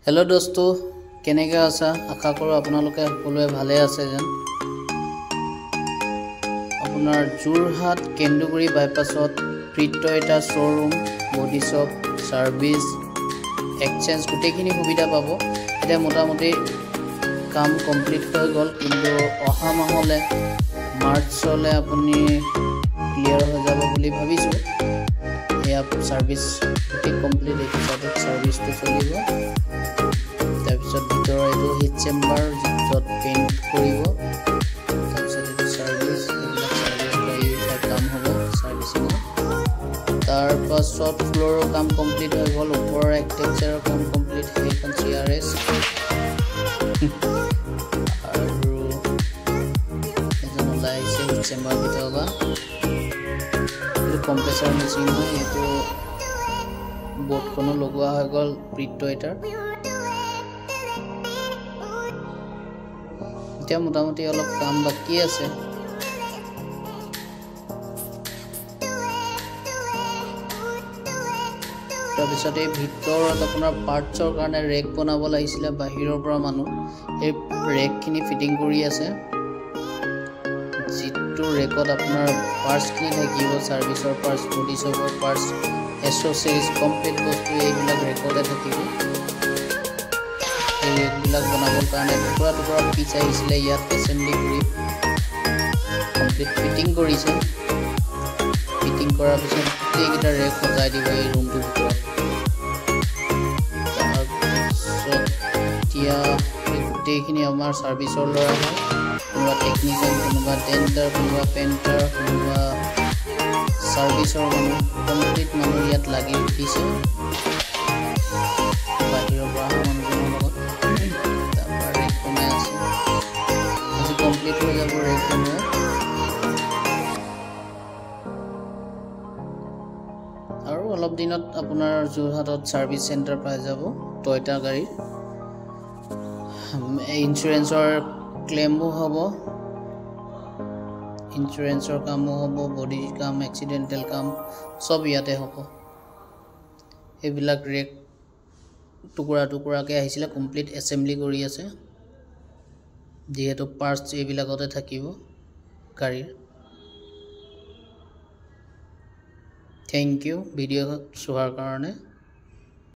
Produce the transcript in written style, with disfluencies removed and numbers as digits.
hello दोस्तों केनेके आसा आशा करो आपनालोके সকলোৱে ভালে আছে যেন আপোনাৰ যোৰহাট কেন্দুগুৰি বাইপাছত প্ৰিটো এটা showroom body shop service exchange গুটেখিনি সুবিধা পাব এটা মোটামুটি কাম কমপ্লিট হৈ গল কিন্তু অহা মাহলে মাৰ্চলে আপুনি ক্লিয়াৰ হৈ যাব বুলি ভাবিছো এয়া সাৰ্ভিস কমপ্লিট হিচাপে সাৰ্ভিসটো চলিব তাৰপিছত ভিতৰ এইটো হিট চেম্বাৰ যত পেইন্ট কৰিব তাৰপিছত এইটো সাৰ্ভিস কাম হ'ব সাৰ্ভিসিং তাৰপাছত ফ্লোৰৰ কাম কমপ্লিট হৈ গল ওপৰৰ টেক্সচাৰৰ কাম কমপ্লিট সেইখন CRS আৰু এজন লাইছে হিট চেম্বাৰ ভিতৰ বা এইটো কম্প্ৰেছৰ মেচিন হয় এইটো বোৰ্ডখনো লগোৱা হৈ গল প্ৰিটো এটাৰ এতিয়া মোটামুটি অলপ কাম বাকি আছে তাৰপিছত এই ভিতৰত আপোনাৰ পাৰ্টছৰ কাৰণে ৰেক বনাব লাগিছিল বাহিৰৰ পৰা মানুহ এই ৰেকখিনি ফিটিং কৰি আছে যিটো ৰেকত আপোনাৰ পাৰ্টছখিনি থাকিব সাৰ্ভিসৰ পাৰ্টছ বডি শপৰ পাৰ্টছ এসেসৰিজ কমপ্লিট বস্তু এইবিলাক ৰেকতে থাকিব এই ৰেকবিলাক বনাবৰ কাৰণে টুকুৰা টুকুৰা পিচ আহিছিলে ইয়াত এসেম্বলি কৰি কমপ্লিট ফিটিং কৰিছে ফিটিং কৰাৰ পিছত এইকেইটা ৰেক সজাই দিব এই ৰুমটোৰ ভিতৰত এতিয়া গোটেইখিনি আমাৰ সাৰ্ভিসৰ ল'ৰা হয় কোনোবা টেকনিচিয়ান কোনোবা টেন্ডাৰ কোনোবা পেইণ্টাৰ কোনোবা সাৰ্ভিসৰ মানুহ কমপ্লিট মানুহ ইয়াত লাগি উঠিছে বাহিৰৰ পৰা মানুহজনৰ লগত তাৰপৰা ৰেক বনাই আছে আজি কমপ্লিট হৈ যাব ৰেক বনোৱা আৰু অলপ দিনত আপোনাৰ যোৰহাটত সাৰ্ভিস চেণ্টাৰ পাই যাব টয়টা গাড়ী ইন্স্যুৰেন্সৰ ক্লেমো হ'ব ইন্স্যুৰেন্সৰ কামো হ'ব বডি কাম এক্সিডেন্টাল কাম সব ইয়াতে হ'ব এইবিলাক ৰেক টুকুৰা টুকুৰাকে আহিছিলে কমপ্লিট এসেম্বলি কৰি আছে যেহেতু পাৰ্টছ এইবিলাকতে থাকিব গাড়ীৰ থ্যাংক ইউ ভিডিঅ' চোৱাৰ কাৰণে